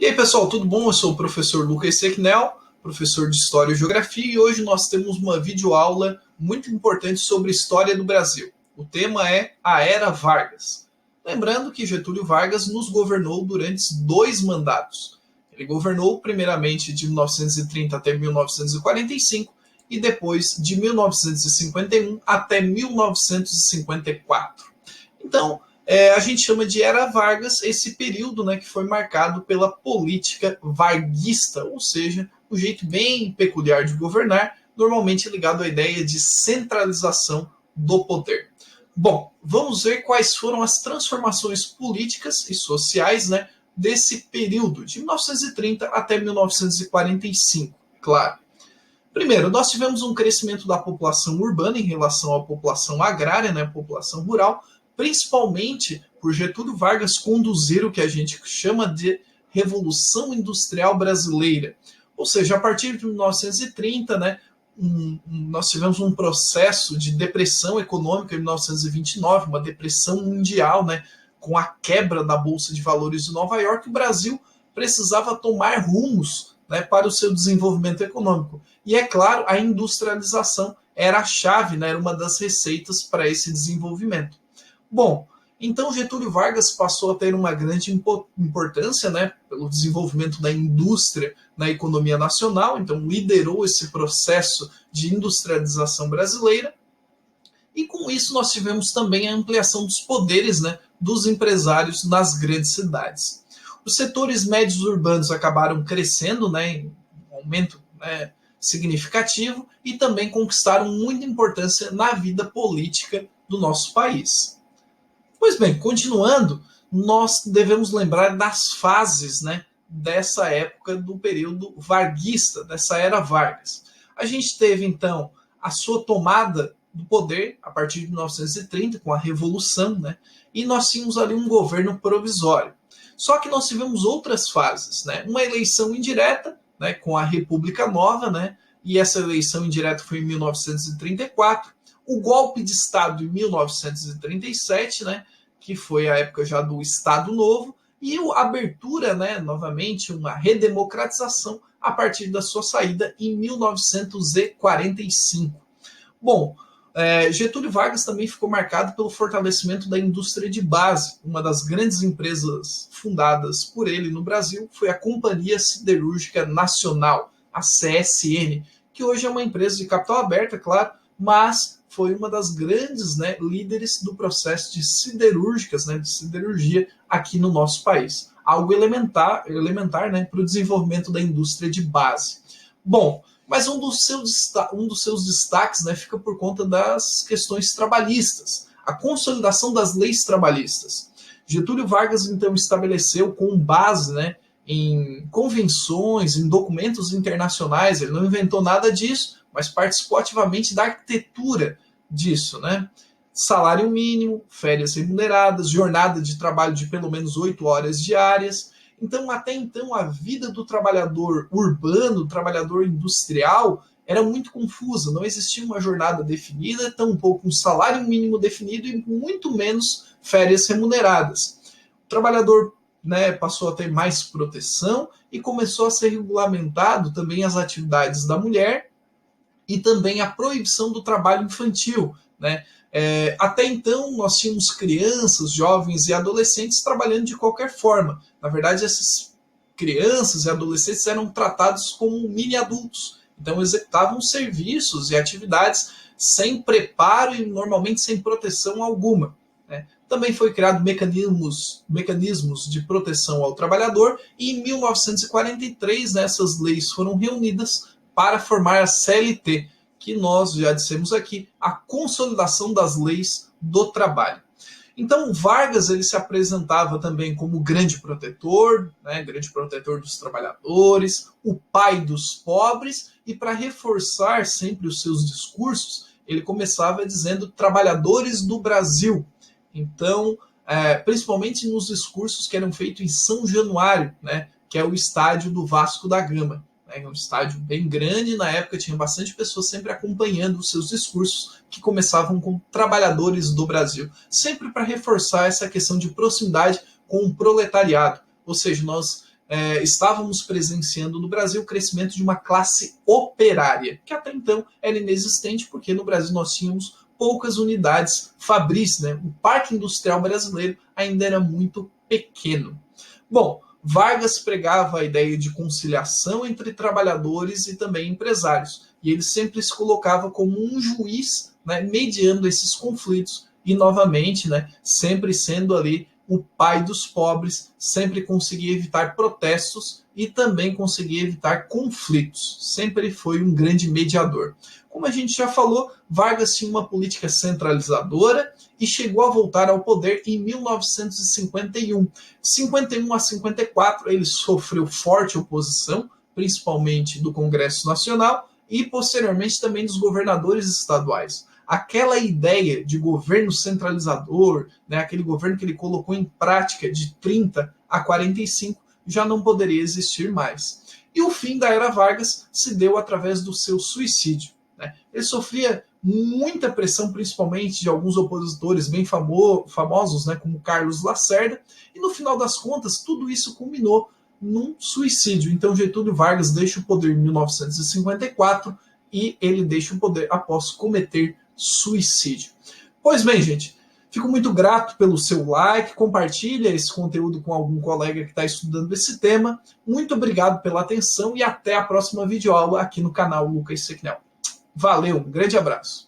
E aí, pessoal, tudo bom? Eu sou o professor Lucas Sequinel, professor de História e Geografia, e hoje nós temos uma videoaula muito importante sobre a história do Brasil. O tema é a Era Vargas. Lembrando que Getúlio Vargas nos governou durante 2 mandatos. Ele governou primeiramente de 1930 até 1945 e depois de 1951 até 1954. Então, a gente chama de Era Vargas esse período, né, que foi marcado pela política varguista, ou seja, um jeito bem peculiar de governar, normalmente ligado à ideia de centralização do poder. Bom, vamos ver quais foram as transformações políticas e sociais, né, desse período, de 1930 até 1945, claro. Primeiro, nós tivemos um crescimento da população urbana em relação à população agrária, né, população rural, principalmente por Getúlio Vargas conduzir o que a gente chama de Revolução Industrial Brasileira. Ou seja, a partir de 1930, né, nós tivemos um processo de depressão econômica em 1929, uma depressão mundial, né, com a quebra da Bolsa de Valores de Nova York. O Brasil precisava tomar rumos, né, para o seu desenvolvimento econômico. E, é claro, a industrialização era a chave, né, era uma das receitas para esse desenvolvimento. Bom, então Getúlio Vargas passou a ter uma grande importância, né, pelo desenvolvimento da indústria na economia nacional, então liderou esse processo de industrialização brasileira, e com isso nós tivemos também a ampliação dos poderes, né, dos empresários nas grandes cidades. Os setores médios urbanos acabaram crescendo, né, em um aumento, né, significativo, e também conquistaram muita importância na vida política do nosso país. Pois bem, continuando, nós devemos lembrar das fases, né, dessa época do período varguista, dessa era Vargas. A gente teve, então, a sua tomada do poder a partir de 1930, com a Revolução, né, e nós tínhamos ali um governo provisório. Só que nós tivemos outras fases, né, uma eleição indireta, né, com a República Nova, né, e essa eleição indireta foi em 1934, o golpe de Estado em 1937, né, que foi a época já do Estado Novo, e a abertura, né, novamente, uma redemocratização a partir da sua saída em 1945. Bom, Getúlio Vargas também ficou marcado pelo fortalecimento da indústria de base. Uma das grandes empresas fundadas por ele no Brasil foi a Companhia Siderúrgica Nacional, a CSN, que hoje é uma empresa de capital aberto, claro, mas foi uma das grandes, né, líderes do processo de siderúrgicas, né, de siderurgia aqui no nosso país. Algo elementar, né, para o desenvolvimento da indústria de base. Bom, mas um dos seus destaques, né, fica por conta das questões trabalhistas, a consolidação das leis trabalhistas. Getúlio Vargas, então, estabeleceu com base, né, em convenções, em documentos internacionais, ele não inventou nada disso, mas participou ativamente da arquitetura disso, né? Salário mínimo, férias remuneradas, jornada de trabalho de pelo menos 8 horas diárias. Então, até então, a vida do trabalhador urbano, trabalhador industrial, era muito confusa. Não existia uma jornada definida, tampouco um salário mínimo definido e muito menos férias remuneradas. O trabalhador, né, passou a ter mais proteção e começou a ser regulamentado também as atividades da mulher e também a proibição do trabalho infantil, né? Até então, nós tínhamos crianças, jovens e adolescentes trabalhando de qualquer forma. Na verdade, essas crianças e adolescentes eram tratados como mini-adultos. Então, executavam serviços e atividades sem preparo e normalmente sem proteção alguma, né? Também foi criado mecanismos de proteção ao trabalhador, e em 1943, né, essas leis foram reunidas para formar a CLT, que nós já dissemos aqui, a consolidação das leis do trabalho. Então, Vargas ele se apresentava também como grande protetor, né, grande protetor dos trabalhadores, o pai dos pobres, e para reforçar sempre os seus discursos, ele começava dizendo trabalhadores do Brasil. Então, principalmente nos discursos que eram feitos em São Januário, né, que é o estádio do Vasco da Gama. É um estádio bem grande, na época tinha bastante pessoas sempre acompanhando os seus discursos, que começavam com trabalhadores do Brasil, sempre para reforçar essa questão de proximidade com o proletariado. Ou seja, nós estávamos presenciando no Brasil o crescimento de uma classe operária, que até então era inexistente, porque no Brasil nós tínhamos poucas unidades fabris, né? O parque industrial brasileiro ainda era muito pequeno. Bom, Vargas pregava a ideia de conciliação entre trabalhadores e também empresários, e ele sempre se colocava como um juiz, né, mediando esses conflitos e, novamente, né, sempre sendo ali o pai dos pobres, sempre conseguia evitar protestos e também conseguia evitar conflitos. Sempre foi um grande mediador. Como a gente já falou, Vargas tinha uma política centralizadora e chegou a voltar ao poder em 1951. 51 a 54, ele sofreu forte oposição, principalmente do Congresso Nacional e, posteriormente, também dos governadores estaduais. Aquela ideia de governo centralizador, né, aquele governo que ele colocou em prática de 30 a 45, já não poderia existir mais. E o fim da era Vargas se deu através do seu suicídio. Né? Ele sofria muita pressão, principalmente de alguns opositores bem famosos, né, como Carlos Lacerda, e no final das contas, tudo isso culminou num suicídio. Então, Getúlio Vargas deixa o poder em 1954 e ele deixa o poder após cometer suicídio. Pois bem, gente, fico muito grato pelo seu like, compartilha esse conteúdo com algum colega que está estudando esse tema. Muito obrigado pela atenção e até a próxima videoaula aqui no canal Lucas Sequinel. Valeu, um grande abraço.